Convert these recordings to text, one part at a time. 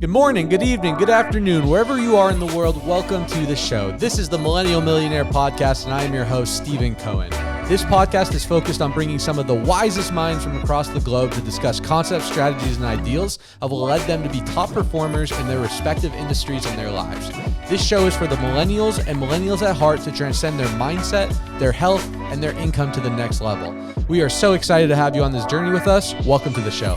Good morning, good evening, good afternoon, wherever you are in the world, welcome to the show. This is the Millennial Millionaire Podcast, and I am your host, Stephen Cohen. This podcast is focused on bringing some of the wisest minds from across the globe to discuss concepts, strategies, and ideals that will lead them to be top performers in their respective industries and their lives. This show is for the millennials and millennials at heart to transcend their mindset, their health, and their income to the next level. We are so excited to have you on this journey with us. Welcome to the show.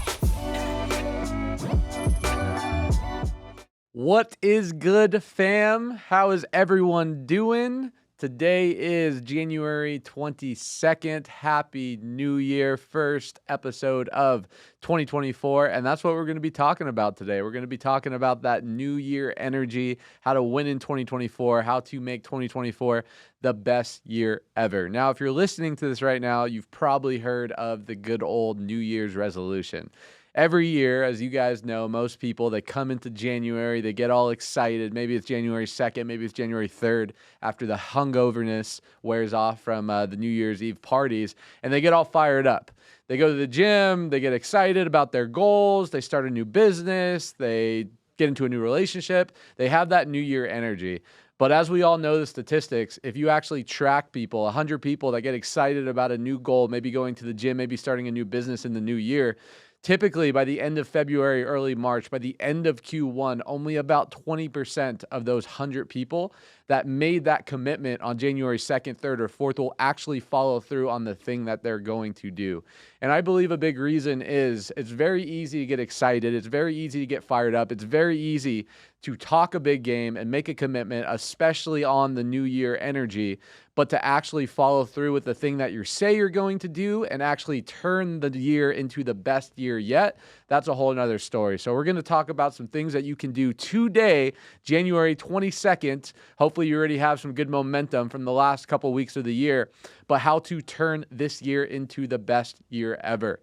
What is good, fam? How is everyone doing? Today is January 22nd. Happy New Year. First episode of 2024. And that's what we're going to be talking about today. We're going to be talking about that New Year energy, how to win in 2024, how to make 2024 the best year ever. Now, if you're listening to this right now, you've probably heard of the good old New Year's resolution. Every year, as you guys know, most people, they come into January, they get all excited. Maybe it's January 2nd, maybe it's January 3rd, after the hungoverness wears off from the New Year's Eve parties, and they get all fired up. They go to the gym, they get excited about their goals, they start a new business, they get into a new relationship, they have that New Year energy. But as we all know the statistics, if you actually track people, 100 people that get excited about a new goal, maybe going to the gym, maybe starting a new business in the new year, typically, by the end of February, early March, by the end of Q1, only about 20% of those 100 people that made that commitment on January 2nd, 3rd, or 4th will actually follow through on the thing that they're going to do. And I believe a big reason is it's very easy to get excited. It's very easy to get fired up. It's very easy to talk a big game and make a commitment, especially on the New Year energy, but to actually follow through with the thing that you say you're going to do and actually turn the year into the best year yet, that's a whole nother story. So we're going to talk about some things that you can do today, January 22nd. Hopefully you already have some good momentum from the last couple weeks of the year, but how to turn this year into the best year ever.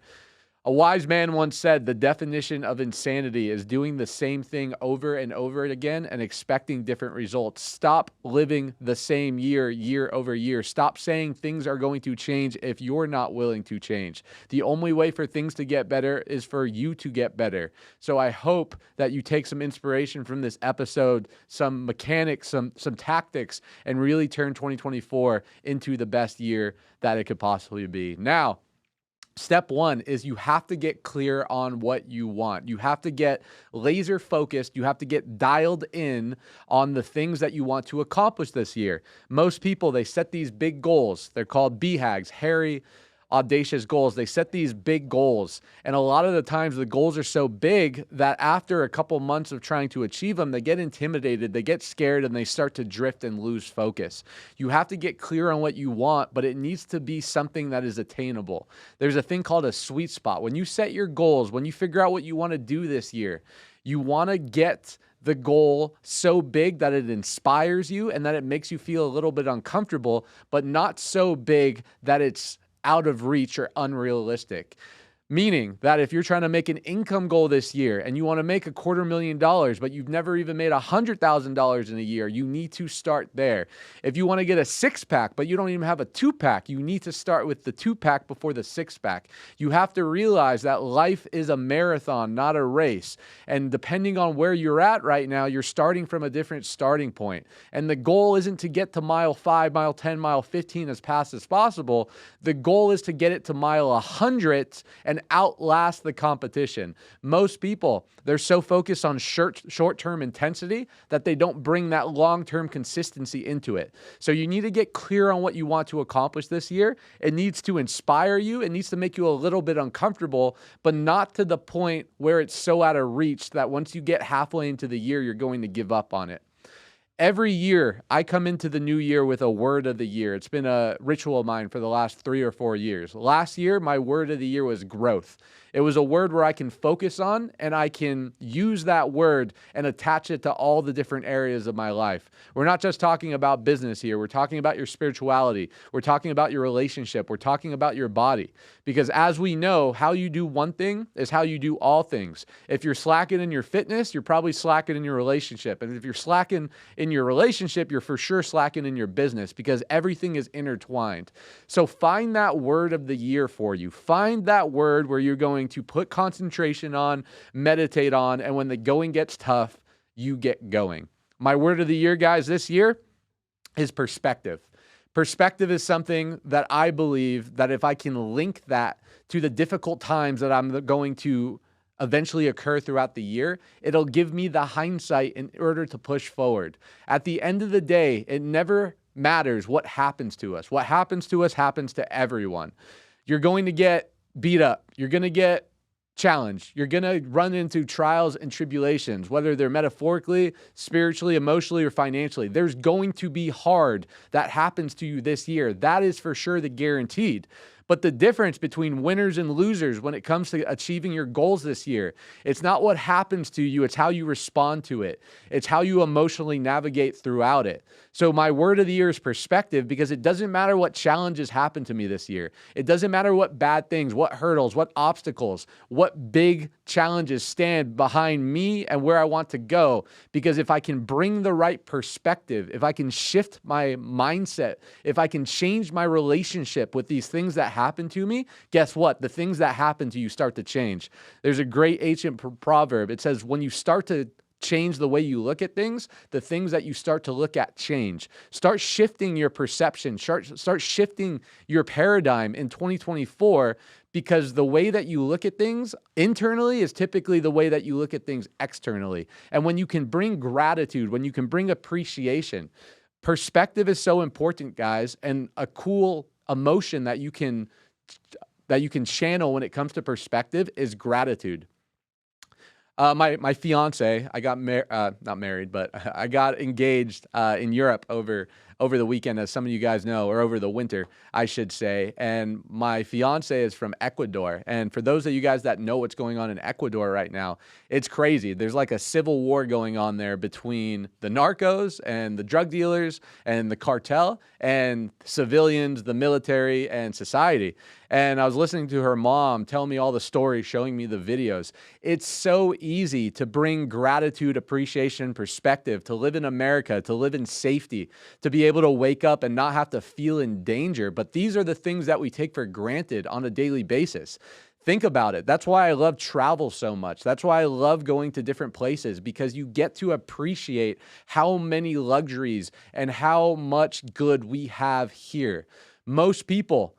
A wise man once said the definition of insanity is doing the same thing over and over again and expecting different results. Stop living the same year over year. Stop saying things are going to change if you're not willing to change. The only way for things to get better is for you to get better. So I hope that you take some inspiration from this episode, some mechanics, some tactics, and really turn 2024 into the best year that it could possibly be. Now, step one is you have to get clear on what you want. You have to get laser focused. You have to get dialed in on the things that you want to accomplish this year. Most people, they set these big goals. They're called BHAGs, hairy, audacious goals. They set these big goals. And a lot of the times the goals are so big that after a couple months of trying to achieve them, they get intimidated, they get scared, and they start to drift and lose focus. You have to get clear on what you want, but it needs to be something that is attainable. There's a thing called a sweet spot. When you set your goals, when you figure out what you want to do this year, you want to get the goal so big that it inspires you and that it makes you feel a little bit uncomfortable, but not so big that it's out of reach or unrealistic. Meaning that if you're trying to make an income goal this year and you want to make $250,000, but you've never even made $100,000 in a year, you need to start there. If you want to get a six-pack, but you don't even have a two-pack, you need to start with the two-pack before the six-pack. You have to realize that life is a marathon, not a race. And depending on where you're at right now, you're starting from a different starting point. And the goal isn't to get to mile 5, mile 10, mile 15 as fast as possible. The goal is to get it to mile 100 and outlast the competition. Most people, they're so focused on short-term intensity that they don't bring that long-term consistency into it. So you need to get clear on what you want to accomplish this year. It needs to inspire you. It needs to make you a little bit uncomfortable, but not to the point where it's so out of reach that once you get halfway into the year, you're going to give up on it. Every year, I come into the new year with a word of the year. It's been a ritual of mine for the last 3 or 4 years. Last year, my word of the year was growth. It was a word where I can focus on and I can use that word and attach it to all the different areas of my life. We're not just talking about business here. We're talking about your spirituality. We're talking about your relationship. We're talking about your body. Because as we know, how you do one thing is how you do all things. If you're slacking in your fitness, you're probably slacking in your relationship. And if you're slacking in in your relationship, you're for sure slacking in your business because everything is intertwined. So find that word of the year for you. Find that word where you're going to put concentration on, meditate on, and when the going gets tough, you get going. My word of the year, guys, this year is perspective. Perspective is something that I believe that if I can link that to the difficult times that I'm going to eventually occur throughout the year, it'll give me the hindsight in order to push forward. At the end of the day, it never matters what happens to us. What happens to us happens to everyone. You're going to get beat up. You're going to get challenged. You're going to run into trials and tribulations, whether they're metaphorically, spiritually, emotionally, or financially. There's going to be hard that happens to you this year. That is for sure the guaranteed. But the difference between winners and losers when it comes to achieving your goals this year, it's not what happens to you, it's how you respond to it. It's how you emotionally navigate throughout it. So my word of the year is perspective, because it doesn't matter what challenges happen to me this year. It doesn't matter what bad things, what hurdles, what obstacles, what big challenges stand behind me and where I want to go. Because if I can bring the right perspective, if I can shift my mindset, if I can change my relationship with these things that happen to me, guess what? The things that happen to you start to change. There's a great ancient proverb. It says, when you start to change the way you look at things, the things that you start to look at change. Start shifting your perception. Start shifting your paradigm in 2024, because the way that you look at things internally is typically the way that you look at things externally. And when you can bring gratitude, when you can bring appreciation, perspective is so important, guys, and a cool emotion that you can channel when it comes to perspective is gratitude. My fiance, I got not married, but I got engaged in Europe over the weekend, as some of you guys know, or over the winter, I should say. And my fiance is from Ecuador. And for those of you guys that know what's going on in Ecuador right now, it's crazy. There's like a civil war going on there between the narcos and the drug dealers and the cartel and civilians, the military, and society. And I was listening to her mom tell me all the stories, showing me the videos. It's so easy to bring gratitude, appreciation, perspective, to live in America, to live in safety, to be able to wake up and not have to feel in danger. But these are the things that we take for granted on a daily basis. Think about it. That's why I love travel so much. That's why I love going to different places, because you get to appreciate how many luxuries and how much good we have here. Most people,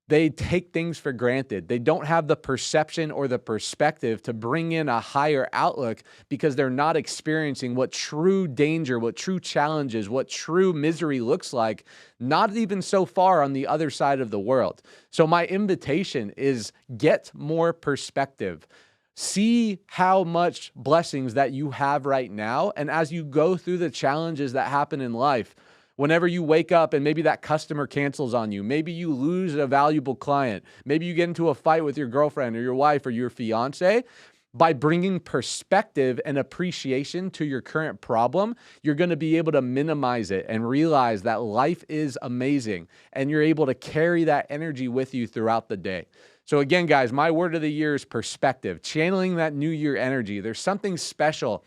they take things for granted. They don't have the perception or the perspective to bring in a higher outlook, because they're not experiencing what true danger, what true challenges, what true misery looks like, not even so far on the other side of the world. So my invitation is get more perspective. See how much blessings that you have right now. And as you go through the challenges that happen in life, whenever you wake up and maybe that customer cancels on you, maybe you lose a valuable client, maybe you get into a fight with your girlfriend or your wife or your fiance, by bringing perspective and appreciation to your current problem, you're going to be able to minimize it and realize that life is amazing, and you're able to carry that energy with you throughout the day. So again, guys, my word of the year is perspective, channeling that new year energy. There's something special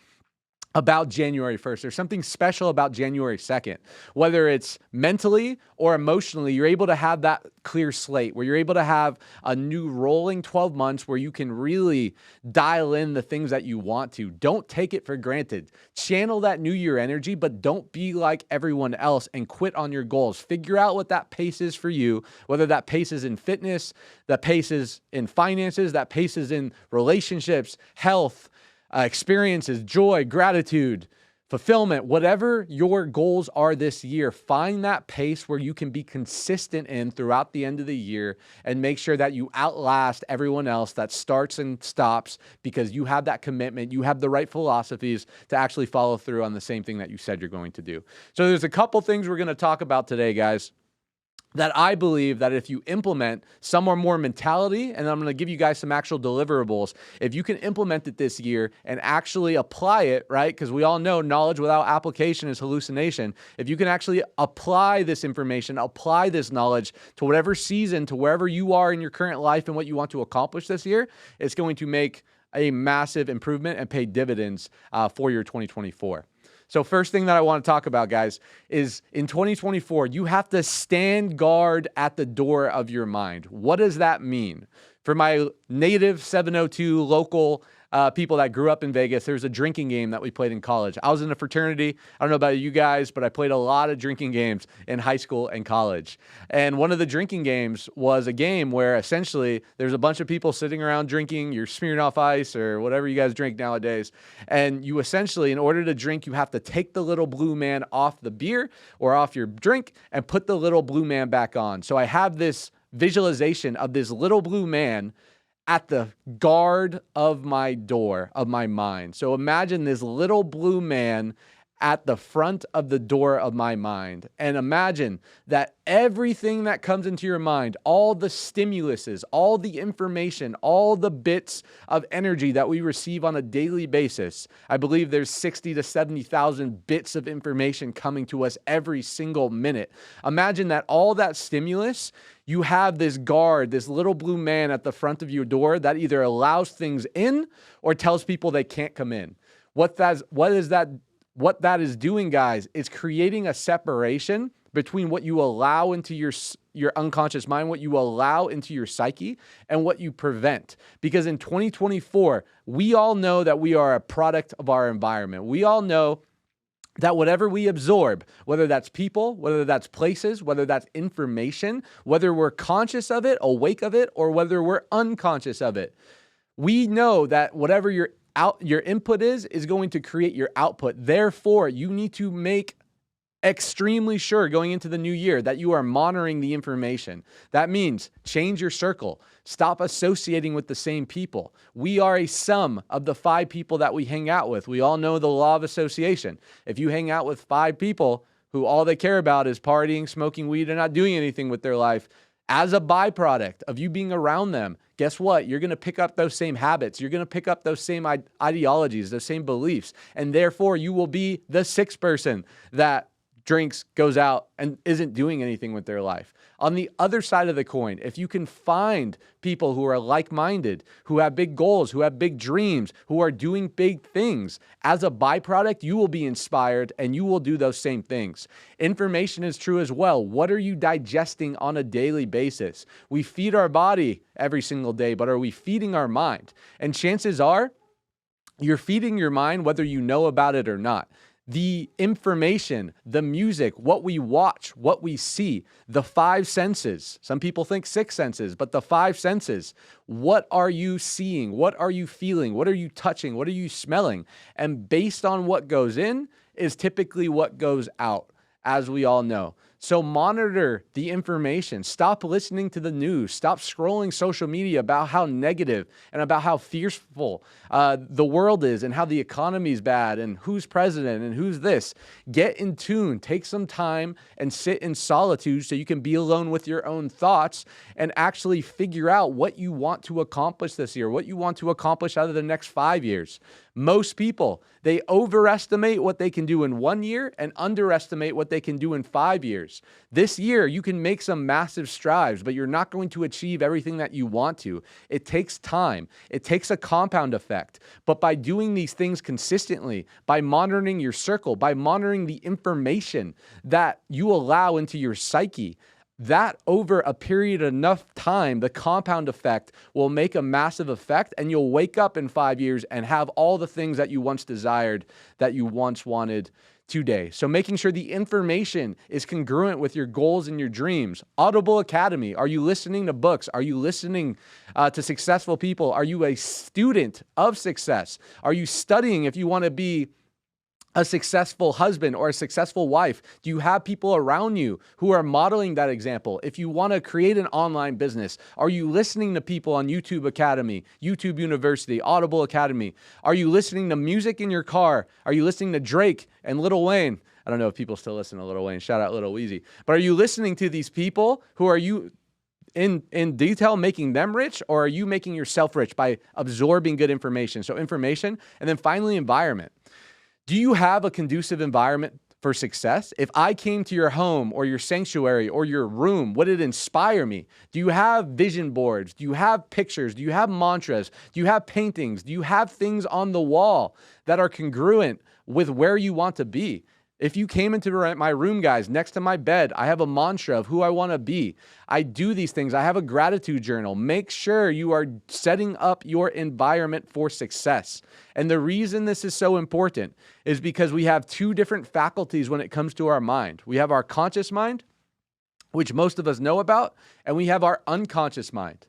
about January 1st. There's something special about January 2nd. Whether it's mentally or emotionally, you're able to have that clear slate where you're able to have a new rolling 12 months where you can really dial in the things that you want to. Don't take it for granted. Channel that new year energy, but don't be like everyone else and quit on your goals. Figure out what that pace is for you, whether that pace is in fitness, that pace is in finances, that pace is in relationships, health, experiences, joy, gratitude, fulfillment, whatever your goals are this year, find that pace where you can be consistent in throughout the end of the year, and make sure that you outlast everyone else that starts and stops, because you have that commitment, you have the right philosophies to actually follow through on the same thing that you said you're going to do. So there's a couple things we're going to talk about today, guys, that I believe that if you implement some or more mentality, and I'm going to give you guys some actual deliverables, if you can implement it this year and actually apply it, right? Because we all know knowledge without application is hallucination. If you can actually apply this information, apply this knowledge to whatever season, to wherever you are in your current life and what you want to accomplish this year, it's going to make a massive improvement and pay dividends for your 2024. So first thing that I want to talk about, guys, is in 2024, you have to stand guard at the door of your mind. What does that mean? For my native 702 local people that grew up in Vegas, there's a drinking game that we played in college. I was in a fraternity. I don't know about you guys, but I played a lot of drinking games in high school and college. And one of the drinking games was a game where essentially there's a bunch of people sitting around drinking. You're smearing off ice or whatever you guys drink nowadays. And you essentially, in order to drink, you have to take the little blue man off the beer or off your drink and put the little blue man back on. So I have this visualization of this little blue man at the guard of my door of my mind. So imagine this little blue man at the front of the door of my mind. And imagine that everything that comes into your mind, all the stimuluses, all the information, all the bits of energy that we receive on a daily basis, I believe there's 60 to 70,000 bits of information coming to us every single minute. Imagine that all that stimulus, you have this guard, this little blue man at the front of your door that either allows things in or tells people they can't come in. What that is doing, guys, is creating a separation between what you allow into your unconscious mind, what you allow into your psyche, and what you prevent. Because in 2024, we all know that we are a product of our environment. We all know that whatever we absorb, whether that's people, whether that's places, whether that's information, whether we're conscious of it, awake of it, or whether we're unconscious of it, we know that whatever your input is going to create your output. Therefore, you need to make extremely sure going into the new year that you are monitoring the information. That means change your circle. Stop associating with the same people. We are a sum of the 5 people that we hang out with. We all know the law of association. If you hang out with 5 people who all they care about is partying, smoking weed, and not doing anything with their life, as a byproduct of you being around them, guess what? You're going to pick up those same habits. You're going to pick up those same ideologies, those same beliefs. And therefore, you will be the 6th person that drinks, goes out, and isn't doing anything with their life. On the other side of the coin, if you can find people who are like-minded, who have big goals, who have big dreams, who are doing big things, as a byproduct, you will be inspired and you will do those same things. Information is true as well. What are you digesting on a daily basis? We feed our body every single day, but are we feeding our mind? And chances are, you're feeding your mind whether you know about it or not. The information, the music, what we watch, what we see, the 5 senses. Some people think 6 senses, but the 5 senses. What are you seeing? What are you feeling? What are you touching? What are you smelling? And based on what goes in is typically what goes out, as we all know. So monitor the information. Stop listening to the news. Stop scrolling social media about how negative and about how fearful the world is and how the economy is bad and who's president and who's this. Get in tune. Take some time and sit in solitude so you can be alone with your own thoughts and actually figure out what you want to accomplish this year, what you want to accomplish out of the next 5 years. Most people, they overestimate what they can do in 1 year and underestimate what they can do in 5 years. This year, you can make some massive strides, but you're not going to achieve everything that you want to. It takes time. It takes a compound effect. But by doing these things consistently, by monitoring your circle, by monitoring the information that you allow into your psyche, that over a period of enough time, the compound effect will make a massive effect, and you'll wake up in 5 years and have all the things that you once desired, that you once wanted today. So making sure the information is congruent with your goals and your dreams. Audible Academy. Are you listening to books? Are you listening to successful people? Are you a student of success? Are you studying if you want to be a successful husband or a successful wife? Do you have people around you who are modeling that example? If you want to create an online business, are you listening to people on YouTube Academy, YouTube University, Audible Academy? Are you listening to music in your car? Are you listening to Drake and Lil Wayne? I don't know if people still listen to Lil Wayne. Shout out Lil Weezy. But are you listening to these people who are you in detail making them rich, or are you making yourself rich by absorbing good information? So information, and then finally environment. Do you have a conducive environment for success? If I came to your home or your sanctuary or your room, would it inspire me? Do you have vision boards? Do you have pictures? Do you have mantras? Do you have paintings? Do you have things on the wall that are congruent with where you want to be. If you came into my room, guys, next to my bed, I have a mantra of who I want to be. I do these things. I have a gratitude journal. Make sure you are setting up your environment for success. And the reason this is so important is because we have two different faculties when it comes to our mind. We have our conscious mind, which most of us know about, and we have our unconscious mind.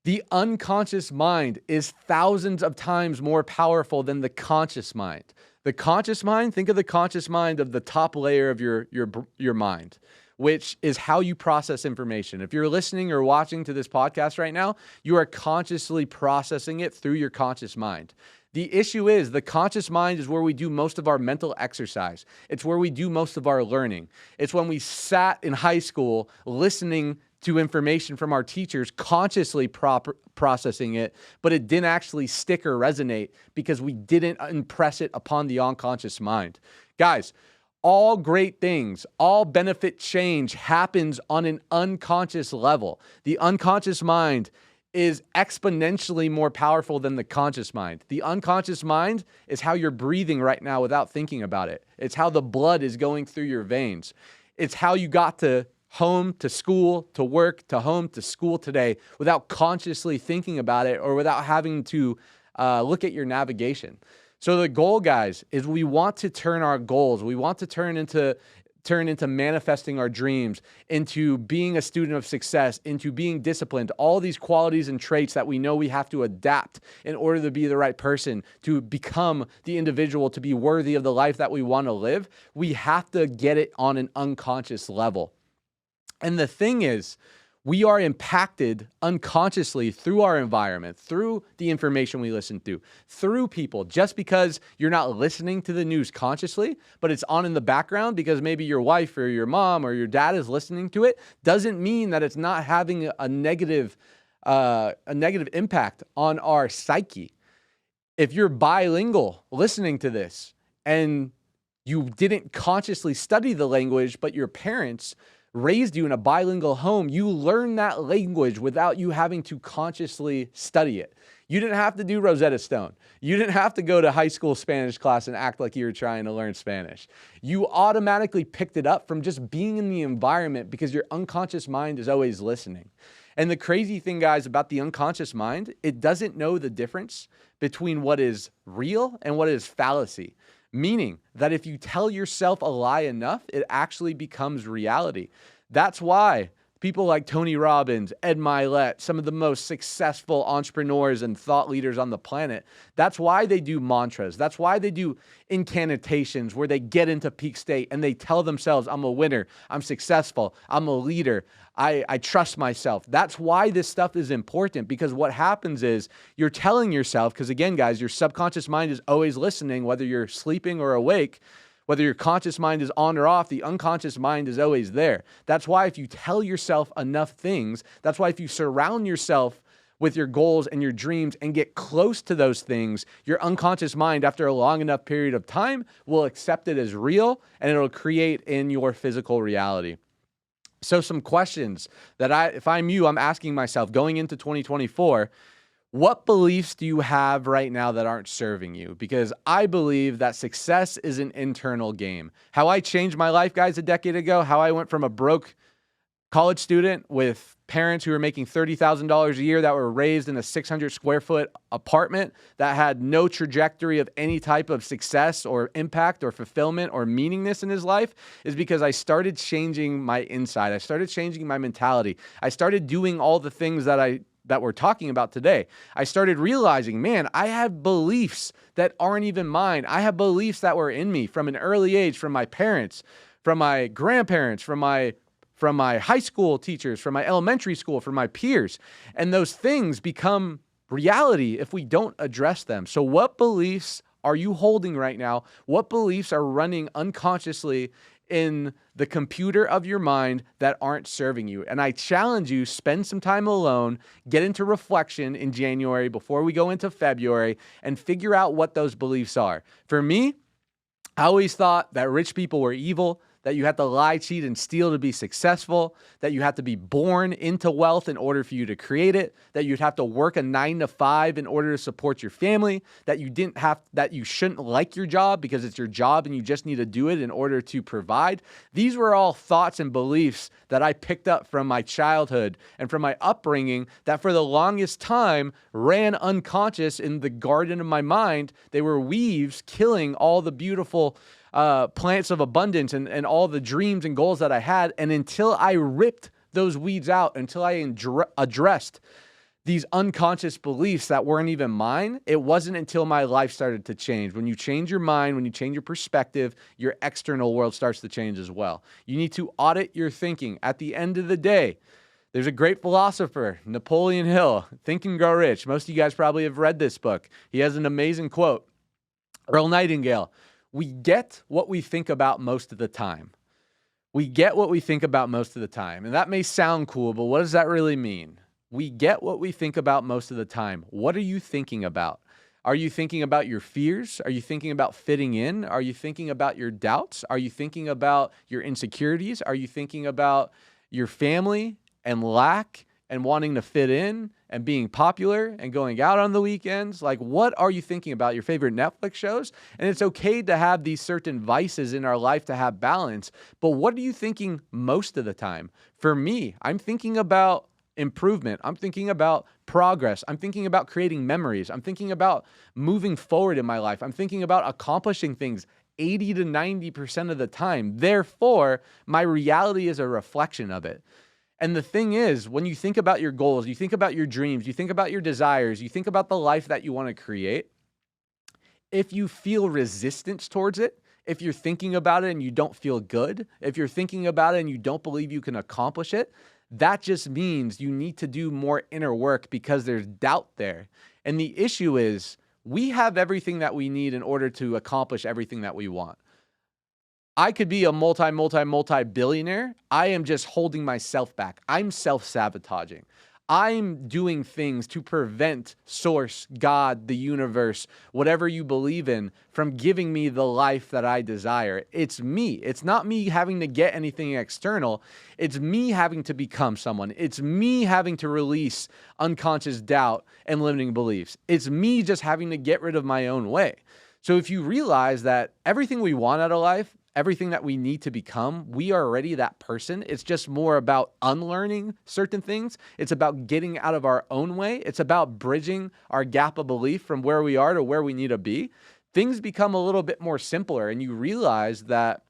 The unconscious mind is thousands of times more powerful than the conscious mind. The conscious mind, think of the conscious mind of the top layer of your mind, which is how you process information. If you're listening or watching to this podcast right now, you are consciously processing it through your conscious mind. The issue is the conscious mind is where we do most of our mental exercise. It's where we do most of our learning. It's when we sat in high school listening to information from our teachers, consciously processing it, but it didn't actually stick or resonate because we didn't impress it upon the unconscious mind. Guys, all great things, all benefit change happens on an unconscious level. The unconscious mind is exponentially more powerful than the conscious mind. The unconscious mind is how you're breathing right now without thinking about it. It's how the blood is going through your veins. It's how you got to home, to school, to work, to home, to school today without consciously thinking about it or without having to look at your navigation. So the goal, guys, is we want to turn our goals. We want to turn into manifesting our dreams, into being a student of success, into being disciplined, all these qualities and traits that we know we have to adapt in order to be the right person, to become the individual, to be worthy of the life that we want to live. We have to get it on an unconscious level. And the thing is, we are impacted unconsciously through our environment, through the information we listen to, through people. Just because you're not listening to the news consciously, but it's on in the background because maybe your wife or your mom or your dad is listening to it, doesn't mean that it's not having a negative impact on our psyche. If you're bilingual listening to this and you didn't consciously study the language, but your parents raised you in a bilingual home, you learn that language without you having to consciously study it. You didn't have to do Rosetta Stone. You didn't have to go to high school Spanish class and act like you were trying to learn Spanish. You automatically picked it up from just being in the environment because your unconscious mind is always listening. And the crazy thing, guys, about the unconscious mind, it doesn't know the difference between what is real and what is fallacy. Meaning that if you tell yourself a lie enough, it actually becomes reality. That's why people like Tony Robbins, Ed Mylett, some of the most successful entrepreneurs and thought leaders on the planet, that's why they do mantras. That's why they do incantations where they get into peak state and they tell themselves, I'm a winner, I'm successful, I'm a leader, I trust myself. That's why this stuff is important, because what happens is you're telling yourself, because again, guys, your subconscious mind is always listening, whether you're sleeping or awake. Whether your conscious mind is on or off, the unconscious mind is always there. That's why if you tell yourself enough things, that's why if you surround yourself with your goals and your dreams and get close to those things, your unconscious mind, after a long enough period of time, will accept it as real and it'll create in your physical reality. So some questions that if I'm you, I'm asking myself going into 2024, what beliefs do you have right now that aren't serving you? Because I believe that success is an internal game. How I changed my life, guys, a decade ago, how I went from a broke college student with parents who were making $30,000 a year that were raised in a 600 square foot apartment that had no trajectory of any type of success or impact or fulfillment or meaningness in his life, is because I started changing my inside. I started changing my mentality. I started doing all the things that we're talking about today. I started realizing, man, I have beliefs that aren't even mine. I have beliefs that were in me from an early age, from my parents, from my grandparents, from my high school teachers, from my elementary school, from my peers. And those things become reality if we don't address them. So what beliefs are you holding right now? What beliefs are running unconsciously in the computer of your mind that aren't serving you? And I challenge you, spend some time alone, get into reflection in January before we go into February, and figure out what those beliefs are. For me, I always thought that rich people were evil, that you have to lie, cheat, and steal to be successful, that you have to be born into wealth in order for you to create it, that you'd have to work a 9 to 5 in order to support your family, that you shouldn't like your job because it's your job and you just need to do it in order to provide. These were all thoughts and beliefs that I picked up from my childhood and from my upbringing that for the longest time ran unconscious in the garden of my mind. They were weaves killing all the beautiful plants of abundance and all the dreams and goals that I had. And until I ripped those weeds out, until I addressed these unconscious beliefs that weren't even mine, it wasn't until my life started to change. When you change your mind, when you change your perspective, your external world starts to change as well. You need to audit your thinking. At the end of the day, there's a great philosopher, Napoleon Hill, Think and Grow Rich. Most of you guys probably have read this book. He has an amazing quote. Earl Nightingale, we get what we think about most of the time. We get what we think about most of the time. And that may sound cool, but what does that really mean? We get what we think about most of the time. What are you thinking about? Are you thinking about your fears? Are you thinking about fitting in? Are you thinking about your doubts? Are you thinking about your insecurities? Are you thinking about your family and lack and wanting to fit in and being popular and going out on the weekends? Like, what are you thinking about? Your favorite Netflix shows? And it's okay to have these certain vices in our life to have balance, but what are you thinking most of the time? For me, I'm thinking about improvement. I'm thinking about progress. I'm thinking about creating memories. I'm thinking about moving forward in my life. I'm thinking about accomplishing things 80 to 90% of the time. Therefore, my reality is a reflection of it. And the thing is, when you think about your goals, you think about your dreams, you think about your desires, you think about the life that you want to create, if you feel resistance towards it, if you're thinking about it and you don't feel good, if you're thinking about it and you don't believe you can accomplish it, that just means you need to do more inner work because there's doubt there. And the issue is we have everything that we need in order to accomplish everything that we want. I could be a multi-billionaire. I am just holding myself back. I'm self-sabotaging. I'm doing things to prevent Source, God, the universe, whatever you believe in, from giving me the life that I desire. It's me. It's not me having to get anything external. It's me having to become someone. It's me having to release unconscious doubt and limiting beliefs. It's me just having to get rid of my own way. So if you realize that everything we want out of life, everything that we need to become, we are already that person. It's just more about unlearning certain things. It's about getting out of our own way. It's about bridging our gap of belief from where we are to where we need to be. Things become a little bit more simpler, and you realize that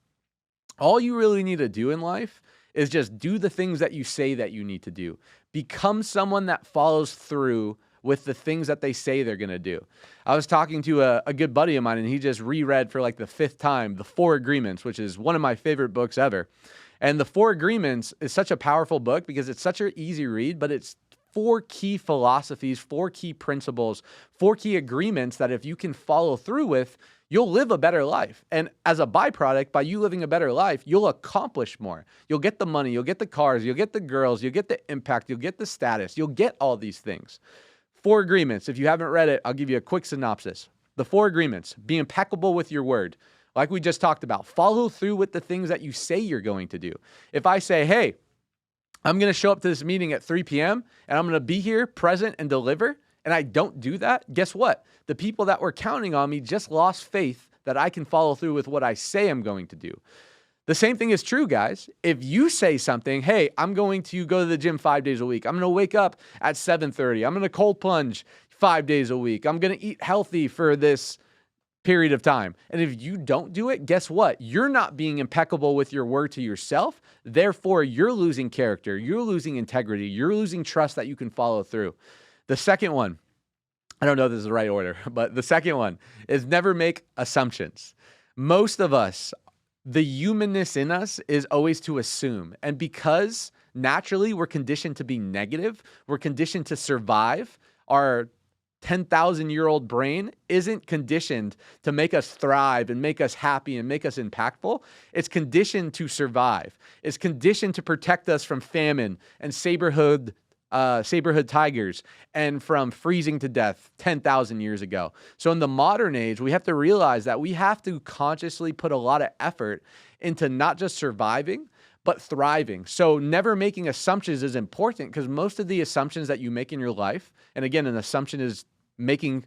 all you really need to do in life is just do the things that you say that you need to do. Become someone that follows through with the things that they say they're going to do. I was talking to a good buddy of mine, and he just reread for like the 5th time, The 4 Agreements, which is one of my favorite books ever. And The 4 Agreements is such a powerful book because it's such an easy read, but it's 4 key philosophies, 4 key principles, 4 key agreements that if you can follow through with, you'll live a better life. And as a byproduct, by you living a better life, you'll accomplish more. You'll get the money, you'll get the cars, you'll get the girls, you'll get the impact, you'll get the status, you'll get all these things. 4 Agreements. If you haven't read it, I'll give you a quick synopsis. The 4 Agreements. Be impeccable with your word. Like we just talked about, follow through with the things that you say you're going to do. If I say, hey, I'm going to show up to this meeting at 3 p.m. and I'm going to be here, present, and deliver, and I don't do that, guess what? The people that were counting on me just lost faith that I can follow through with what I say I'm going to do. The same thing is true, guys. If you say something, hey, I'm going to go to the gym 5 days a week. I'm going to wake up at 7:30. I'm going to cold plunge 5 days a week. I'm going to eat healthy for this period of time. And if you don't do it, guess what? You're not being impeccable with your word to yourself. Therefore, you're losing character. You're losing integrity. You're losing trust that you can follow through. The second one, I don't know if this is the right order, but the second one is never make assumptions. Most of us, the humanness in us is always to assume. And because naturally we're conditioned to be negative, we're conditioned to survive, our 10,000-year-old brain isn't conditioned to make us thrive and make us happy and make us impactful. It's conditioned to survive. It's conditioned to protect us from famine and saberhood saber-hood tigers and from freezing to death 10,000 years ago. So in the modern age, we have to realize that we have to consciously put a lot of effort into not just surviving, but thriving. So never making assumptions is important, because most of the assumptions that you make in your life, and again, an assumption is making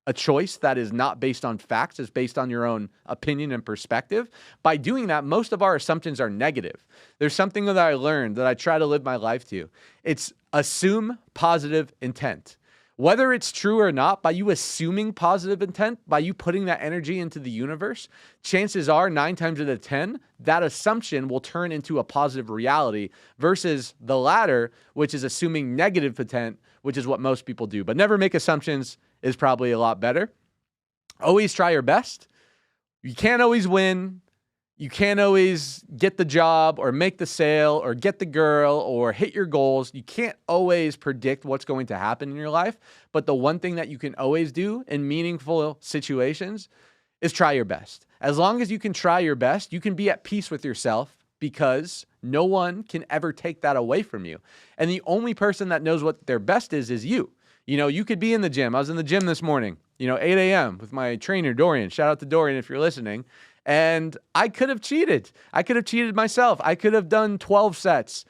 a choice that is not based on facts, is based on your own opinion and perspective. By doing that, most of our assumptions are negative. There's something that I learned that I try to live my life to. It's assume positive intent. Whether it's true or not, by you assuming positive intent, by you putting that energy into the universe, chances are 9 times out of 10, that assumption will turn into a positive reality, versus the latter, which is assuming negative intent, which is what most people do. But never make assumptions is probably a lot better. Always try your best. You can't always win. You can't always get the job or make the sale or get the girl or hit your goals. You can't always predict what's going to happen in your life. But the one thing that you can always do in meaningful situations is try your best. As long as you can try your best, you can be at peace with yourself, because no one can ever take that away from you. And the only person that knows what their best is you. You know, you could be in the gym. I was in the gym this morning, 8 a.m. with my trainer, Dorian. Shout out to Dorian if you're listening. And I could have cheated. I could have cheated myself. I could have done 12 sets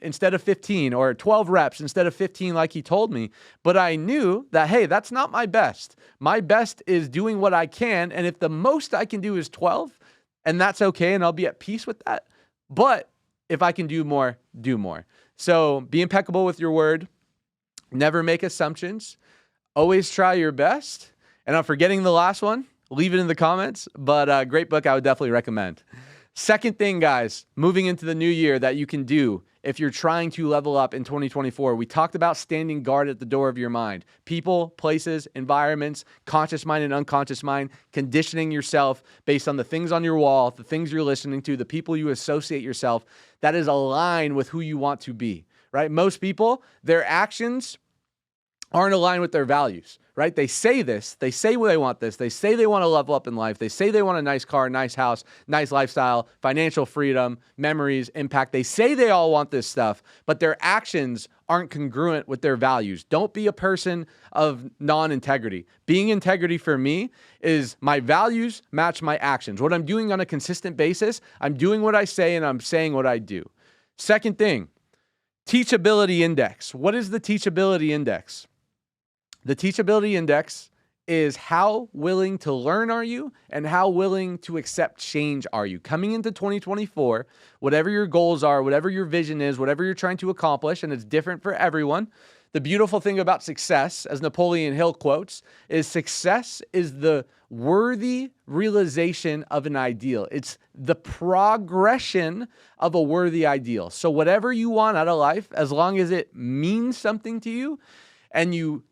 instead of 15, or 12 reps instead of 15 like he told me. But I knew that, hey, that's not my best. My best is doing what I can. And if the most I can do is 12, and that's okay, and I'll be at peace with that. But if I can do more, do more. So be impeccable with your word. Never make assumptions. Always try your best. And I'm forgetting the last one. Leave it in the comments. But great book, I would definitely recommend. Second thing, guys, moving into the new year that you can do if you're trying to level up in 2024. We talked about standing guard at the door of your mind. People, places, environments, conscious mind and unconscious mind, conditioning yourself based on the things on your wall, the things you're listening to, the people you associate yourself, that is aligned with who you want to be, right? Most people, their actions aren't aligned with their values, right? They say this, they say they want this, they say they want to level up in life, they say they want a nice car, nice house, nice lifestyle, financial freedom, memories, impact. They say they all want this stuff, but their actions aren't congruent with their values. Don't be a person of non-integrity. Being integrity for me is my values match my actions. What I'm doing on a consistent basis, I'm doing what I say and I'm saying what I do. Second thing, teachability index. What is the teachability index? The teachability index is how willing to learn are you and how willing to accept change are you. Coming into 2024, whatever your goals are, whatever your vision is, whatever you're trying to accomplish, and it's different for everyone. The beautiful thing about success, as Napoleon Hill quotes, is success is the worthy realization of an ideal. It's the progression of a worthy ideal. So whatever you want out of life, as long as it means something to you and you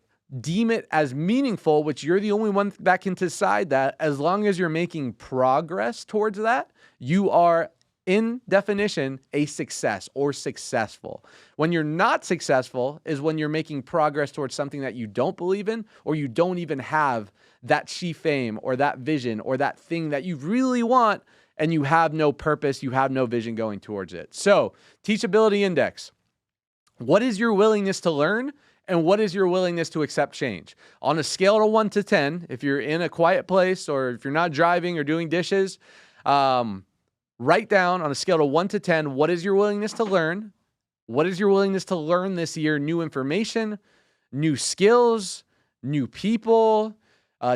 deem it as meaningful, which you're the only one that can decide that, as long as you're making progress towards that, you are, in definition, a success or successful. When you're not successful is when you're making progress towards something that you don't believe in, or you don't even have that chief fame or that vision or that thing that you really want, and you have no purpose, you have no vision going towards it. So, teachability index. What is your willingness to learn? And what is your willingness to accept change? On a scale of 1 to 10, if you're in a quiet place or if you're not driving or doing dishes, write down on a scale of 1 to 10, what is your willingness to learn? What is your willingness to learn this year? New information, new skills, new people,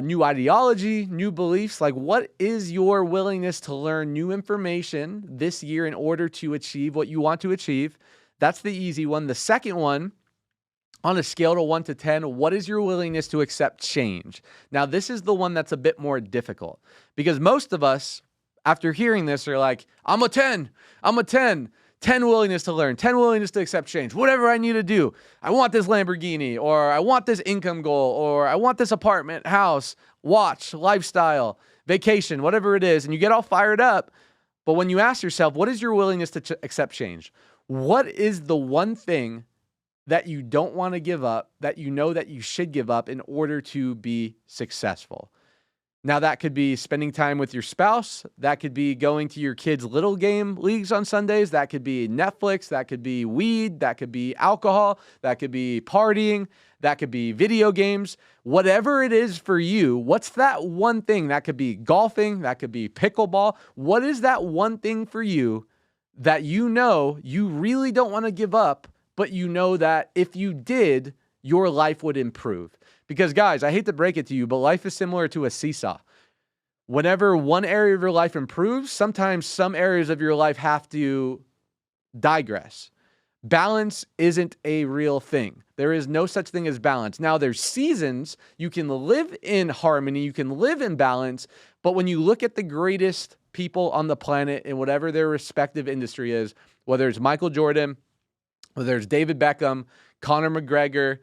new ideology, new beliefs. Like, what is your willingness to learn new information this year in order to achieve what you want to achieve? That's the easy one. The second one, on a scale of 1 to 10, what is your willingness to accept change? Now, this is the one that's a bit more difficult, because most of us, after hearing this, are like, I'm a 10, 10 willingness to learn, 10 willingness to accept change, whatever I need to do. I want this Lamborghini, or I want this income goal, or I want this apartment, house, watch, lifestyle, vacation, whatever it is. And you get all fired up. But when you ask yourself, what is your willingness to accept change? What is the one thing that you don't want to give up, that you know that you should give up in order to be successful? Now, that could be spending time with your spouse. That could be going to your kids' little game leagues on Sundays. That could be Netflix. That could be weed. That could be alcohol. That could be partying. That could be video games. Whatever it is for you, what's that one thing? That could be golfing. That could be pickleball. What is that one thing for you that you know you really don't want to give up, but you know that if you did, your life would improve? Because guys, I hate to break it to you, but life is similar to a seesaw. Whenever one area of your life improves, sometimes some areas of your life have to digress. Balance isn't a real thing. There is no such thing as balance. Now, there's seasons. You can live in harmony. You can live in balance. But when you look at the greatest people on the planet in whatever their respective industry is, whether it's Michael Jordan, whether it's David Beckham, Conor McGregor,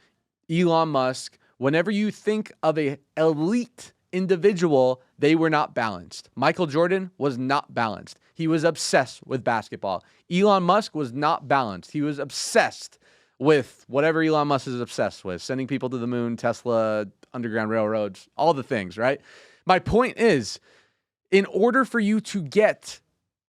Elon Musk, whenever you think of an elite individual, they were not balanced. Michael Jordan was not balanced. He was obsessed with basketball. Elon Musk was not balanced. He was obsessed with whatever Elon Musk is obsessed with, sending people to the moon, Tesla, underground railroads, all the things, right? My point is, in order for you to get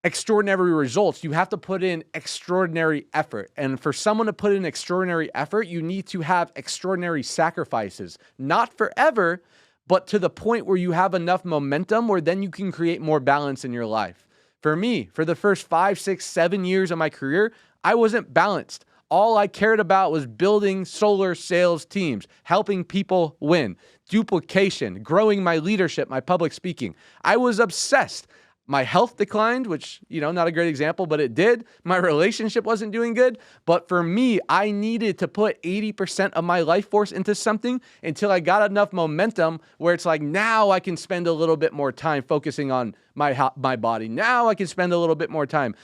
extraordinary results, you have to put in extraordinary effort. And for someone to put in extraordinary effort, you need to have extraordinary sacrifices. Not forever, but to the point where you have enough momentum where then you can create more balance in your life. For me, for the first 5, 6, 7 years of my career, I wasn't balanced. All I cared about was building solar sales teams, helping people win, duplication, growing my leadership, my public speaking. I was obsessed. My health declined, which, not a great example, but it did. My relationship wasn't doing good. But for me, I needed to put 80% of my life force into something until I got enough momentum where it's like, now I can spend a little bit more time focusing on my body. Now I can spend a little bit more time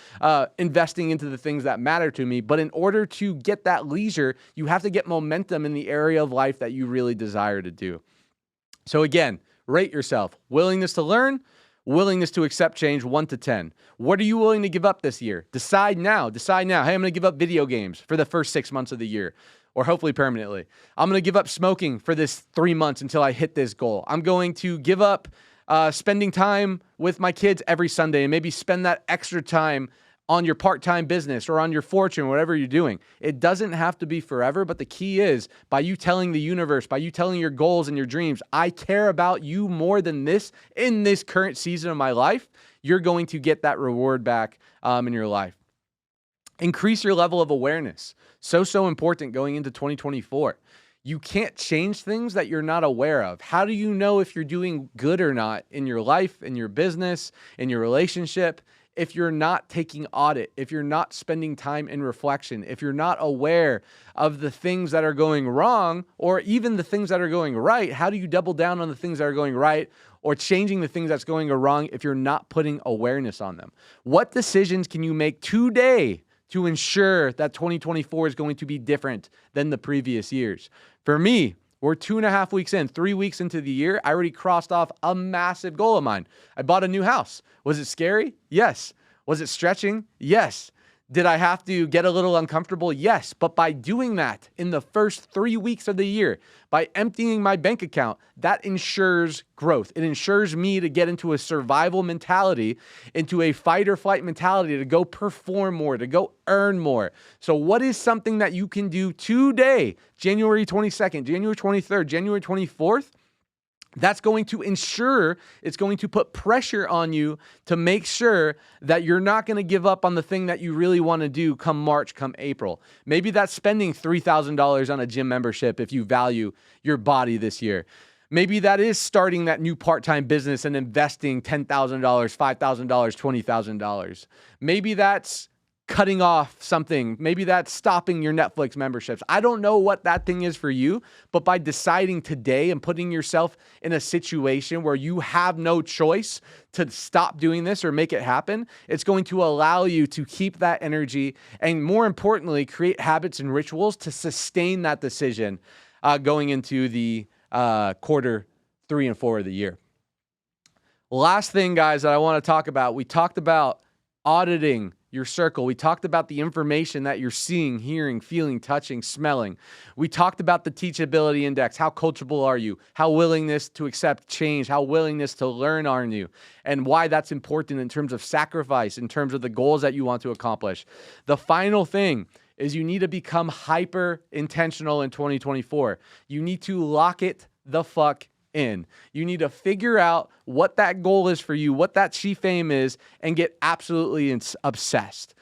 investing into the things that matter to me. But in order to get that leisure, you have to get momentum in the area of life that you really desire to do. So again, rate yourself. Willingness to learn. Willingness to accept change, 1 to 10. What are you willing to give up this year? Decide now. Hey, I'm going to give up video games for the first 6 months of the year, or hopefully permanently. I'm going to give up smoking for this 3 months until I hit this goal. I'm going to give up spending time with my kids every Sunday and maybe spend that extra time on your part-time business or on your fortune, whatever you're doing. It doesn't have to be forever, but the key is by you telling the universe, by you telling your goals and your dreams, I care about you more than this in this current season of my life, you're going to get that reward back in your life. Increase your level of awareness. So important going into 2024. You can't change things that you're not aware of. How do you know if you're doing good or not in your life, in your business, in your relationship? If you're not taking audit, if you're not spending time in reflection, if you're not aware of the things that are going wrong or even the things that are going right, how do you double down on the things that are going right or changing the things that's going wrong if you're not putting awareness on them? What decisions can you make today to ensure that 2024 is going to be different than the previous years? For me, we're 2.5 weeks in, 3 weeks into the year. I already crossed off a massive goal of mine. I bought a new house. Was it scary? Yes. Was it stretching? Yes. Did I have to get a little uncomfortable? Yes. But by doing that in the first 3 weeks of the year, by emptying my bank account, that ensures growth. It ensures me to get into a survival mentality, into a fight or flight mentality, to go perform more, to go earn more. So what is something that you can do today, January 22nd, January 23rd, January 24th, that's going to ensure, it's going to put pressure on you to make sure that you're not going to give up on the thing that you really want to do come March, come April. Maybe that's spending $3,000 on a gym membership if you value your body this year. Maybe that is starting that new part-time business and investing $10,000, $5,000, $20,000. Maybe that's cutting off something. Maybe that's stopping your Netflix memberships. I don't know what that thing is for you, but by deciding today and putting yourself in a situation where you have no choice to stop doing this or make it happen, it's going to allow you to keep that energy and, more importantly, create habits and rituals to sustain that decision going into the quarter 3 and 4 of the year. Last thing, guys, that I want to talk about, we talked about auditing your circle. We talked about the information that you're seeing, hearing, feeling, touching, smelling. We talked about the teachability index. How coachable are you? How willingness to accept change? How willingness to learn are you? And why that's important in terms of sacrifice, in terms of the goals that you want to accomplish. The final thing is you need to become hyper intentional in 2024. You need to lock it the fuck in. You need to figure out what that goal is for you, what that chief aim is, and get absolutely obsessed.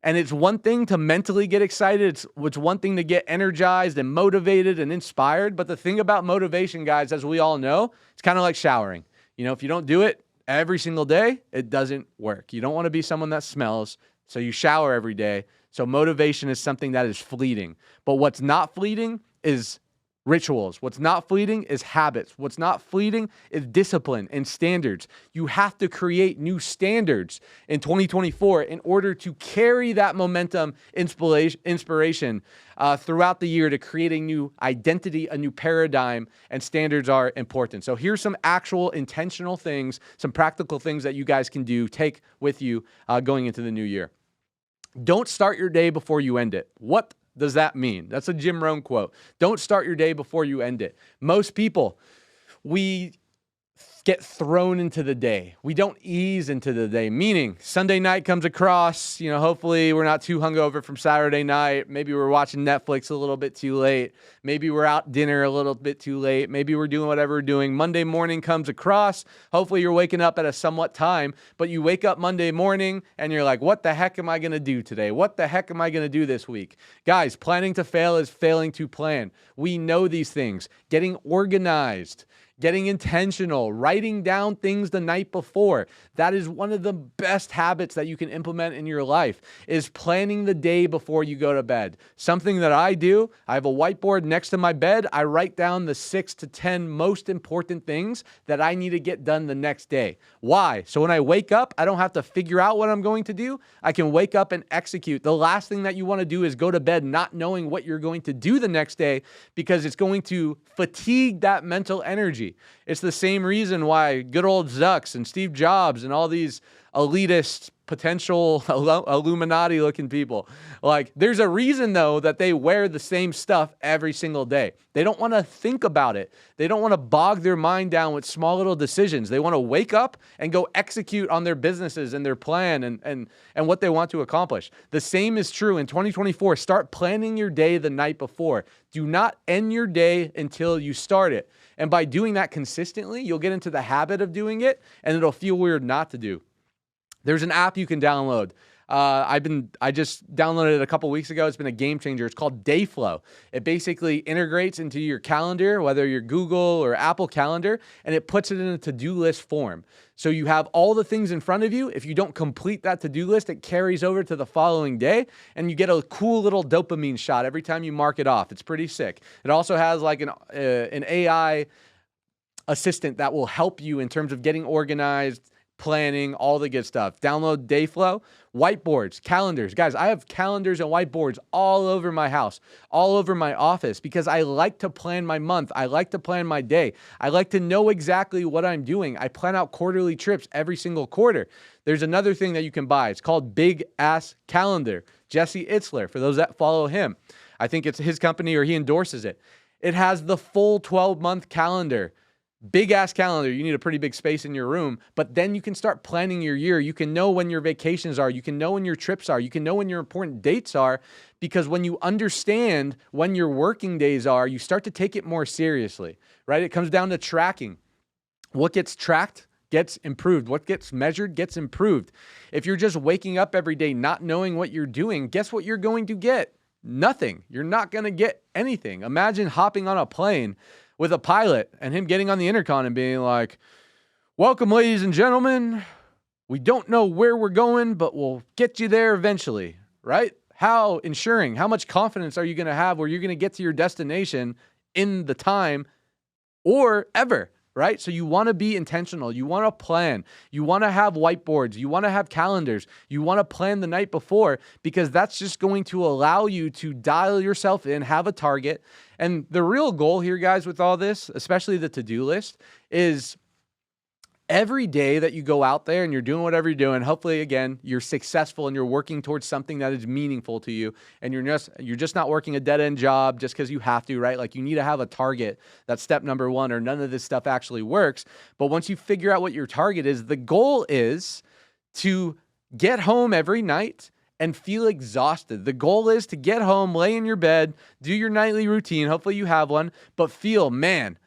And it's one thing to mentally get excited. It's one thing to get energized and motivated and inspired. But the thing about motivation, guys, as we all know, it's kind of like showering. You know, if you don't do it every single day, it doesn't work. You don't want to be someone that smells, so you shower every day. So motivation is something that is fleeting. But what's not fleeting is rituals. What's not fleeting is habits. What's not fleeting is discipline and standards. You have to create new standards in 2024 in order to carry that momentum, inspiration throughout the year to create a new identity, a new paradigm, and standards are important. So here's some actual intentional things, some practical things that you guys can do, take with you going into the new year. Don't start your day before you end it. What does that mean? That's a Jim Rohn quote. Don't start your day before you end it. Most people, we get thrown into the day. We don't ease into the day, meaning Sunday night comes across, hopefully we're not too hungover from Saturday night. Maybe we're watching Netflix a little bit too late. Maybe we're out dinner a little bit too late. Maybe we're doing whatever we're doing. Monday morning comes across. Hopefully you're waking up at a somewhat time, but you wake up Monday morning and you're like, what the heck am I going to do today? What the heck am I going to do this week? Guys, planning to fail is failing to plan. We know these things. Getting organized, getting intentional, writing down things the night before. That is one of the best habits that you can implement in your life, is planning the day before you go to bed. Something that I do, I have a whiteboard next to my bed. I write down the 6 to 10 most important things that I need to get done the next day. Why? So when I wake up, I don't have to figure out what I'm going to do. I can wake up and execute. The last thing that you want to do is go to bed not knowing what you're going to do the next day, because it's going to fatigue that mental energy. It's the same reason why good old Zucks and Steve Jobs and all these elitist, potential Illuminati looking people, there's a reason though that they wear the same stuff every single day. They don't want to think about it. They don't want to bog their mind down with small little decisions. They want to wake up and go execute on their businesses and their plan and what they want to accomplish. The same is true in 2024. Start planning your day the night before. Do not end your day until you start it. And by doing that consistently, you'll get into the habit of doing it, and it'll feel weird not to do. There's an app you can download. I just downloaded it a couple weeks ago. It's been a game changer. It's called Dayflow. It basically integrates into your calendar, whether you're Google or Apple Calendar, and it puts it in a to-do list form. So you have all the things in front of you. If you don't complete that to-do list, it carries over to the following day, and you get a cool little dopamine shot every time you mark it off. It's pretty sick. It also has an AI assistant that will help you in terms of getting organized, planning, all the good stuff. Download Dayflow. Whiteboards, calendars. Guys, I have calendars and whiteboards all over my house, all over my office, because I like to plan my month. I like to plan my day. I like to know exactly what I'm doing. I plan out quarterly trips every single quarter. There's another thing that you can buy. It's called Big Ass Calendar. Jesse Itzler, for those that follow him. I think it's his company or he endorses it. It has the full 12-month calendar. Big ass calendar. You need a pretty big space in your room, but then you can start planning your year. You can know when your vacations are. You can know when your trips are. You can know when your important dates are, because when you understand when your working days are, you start to take it more seriously, right? It comes down to tracking. What gets tracked gets improved. What gets measured gets improved. If you're just waking up every day not knowing what you're doing, guess what you're going to get? Nothing. You're not going to get anything. Imagine hopping on a plane with a pilot and him getting on the intercom and being like, welcome, ladies and gentlemen. We don't know where we're going, but we'll get you there eventually, right? How much confidence are you going to have where you're going to get to your destination in the time or ever, right? So you want to be intentional. You want to plan. You want to have whiteboards. You want to have calendars. You want to plan the night before, because that's just going to allow you to dial yourself in, have a target. And the real goal here, guys, with all this, especially the to-do list, is every day that you go out there and you're doing whatever you're doing, hopefully, again, you're successful and you're working towards something that is meaningful to you. And you're just not working a dead-end job just because you have to, right? Like, you need to have a target. That's step number one, or none of this stuff actually works. But once you figure out what your target is, the goal is to get home every night and feel exhausted. The goal is to get home, lay in your bed, do your nightly routine. Hopefully you have one, but feel, man,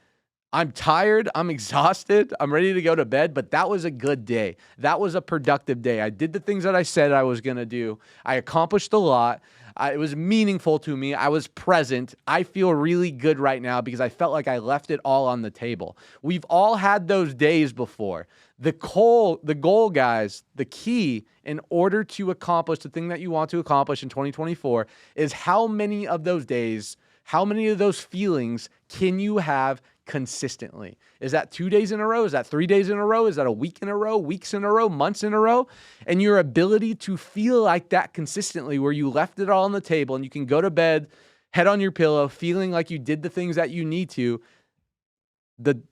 I'm tired, I'm exhausted, I'm ready to go to bed, but that was a good day. That was a productive day. I did the things that I said I was going to do. I accomplished a lot. It was meaningful to me. I was present. I feel really good right now because I felt like I left it all on the table. We've all had those days before. The goal, guys, the key in order to accomplish the thing that you want to accomplish in 2024 is how many of those days, how many of those feelings can you have consistently? Is that 2 days in a row? Is that 3 days in a row? Is that a week in a row, weeks in a row, months in a row? And your ability to feel like that consistently, where you left it all on the table and you can go to bed, head on your pillow, feeling like you did the things that you need to,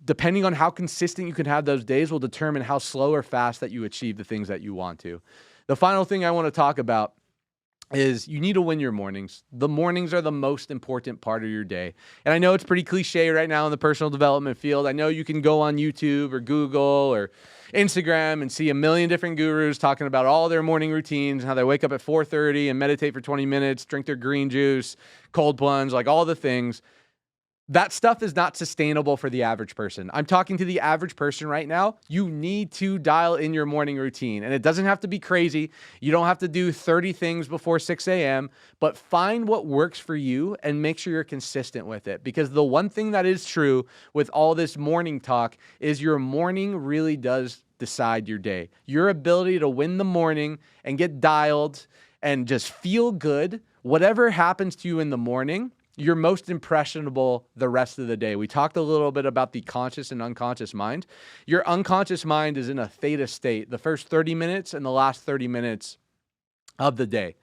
depending on how consistent you can have those days will determine how slow or fast that you achieve the things that you want to. The final thing I want to talk about is you need to win your mornings. The mornings are the most important part of your day. And I know it's pretty cliche right now in the personal development field. I know you can go on YouTube or Google or Instagram and see a million different gurus talking about all their morning routines, how they wake up at 4:30 and meditate for 20 minutes, drink their green juice, cold plunge, like all the things. That stuff is not sustainable for the average person. I'm talking to the average person right now. You need to dial in your morning routine. And it doesn't have to be crazy. You don't have to do 30 things before 6 a.m., but find what works for you and make sure you're consistent with it. Because the one thing that is true with all this morning talk is your morning really does decide your day. Your ability to win the morning and get dialed and just feel good, whatever happens to you in the morning, you're most impressionable the rest of the day. We talked a little bit about the conscious and unconscious mind. Your unconscious mind is in a theta state the first 30 minutes and the last 30 minutes of the day.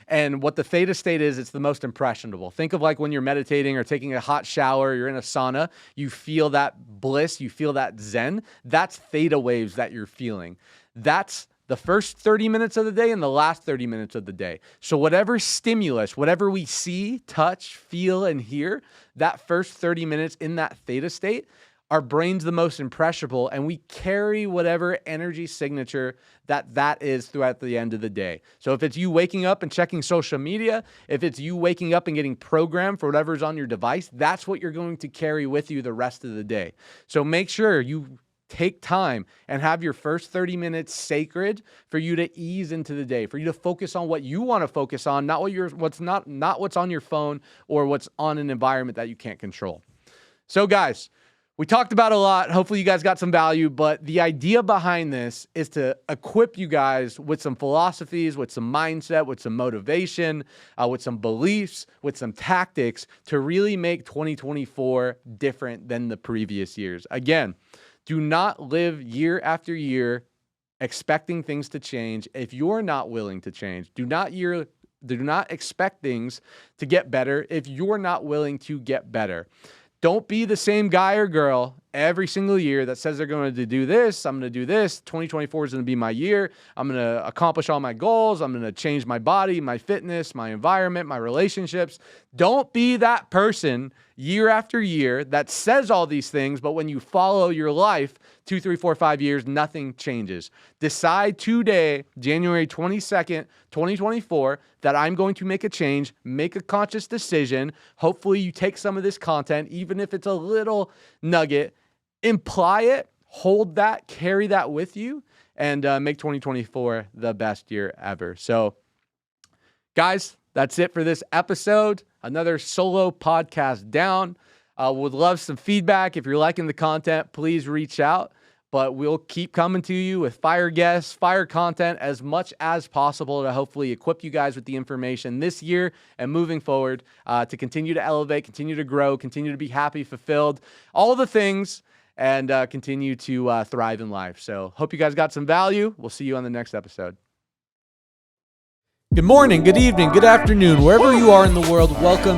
And what the theta state is, it's the most impressionable. Think of like when you're meditating or taking a hot shower, you're in a sauna, you feel that bliss, you feel that zen. That's theta waves that you're feeling. That's the first 30 minutes of the day and the last 30 minutes of the day. So whatever stimulus, whatever we see, touch, feel, and hear, that first 30 minutes in that theta state, our brain's the most impressionable, and we carry whatever energy signature that is throughout the end of the day. So if it's you waking up and checking social media, if it's you waking up and getting programmed for whatever's on your device, that's what you're going to carry with you the rest of the day. So make sure you take time and have your first 30 minutes sacred for you to ease into the day, for you to focus on what you want to focus on, not what's on your phone or what's on an environment that you can't control. So guys, we talked about a lot. Hopefully you guys got some value, but the idea behind this is to equip you guys with some philosophies, with some mindset, with some motivation, with some beliefs, with some tactics to really make 2024 different than the previous years. Again, do not live year after year expecting things to change if you're not willing to change. Do not expect things to get better if you're not willing to get better. Don't be the same guy or girl every single year that says they're going to do this. I'm going to do this. 2024 is going to be my year. I'm going to accomplish all my goals. I'm going to change my body, my fitness, my environment, my relationships. Don't be that person year after year that says all these things, but when you follow your life 2, 3, 4, 5 years, nothing changes. Decide today, January 22nd, 2024, that I'm going to make a change, make a conscious decision. Hopefully you take some of this content, even if it's a little nugget, imply it, hold that, carry that with you, and make 2024 the best year ever. So guys, that's it for this episode. Another solo podcast down. Would love some feedback. If you're liking the content, please reach out. But we'll keep coming to you with fire guests, fire content as much as possible to hopefully equip you guys with the information this year and moving forward to continue to elevate, continue to grow, continue to be happy, fulfilled, all the things, and continue to thrive in life. So hope you guys got some value. We'll see you on the next episode. Good morning, good evening, good afternoon, wherever you are in the world, welcome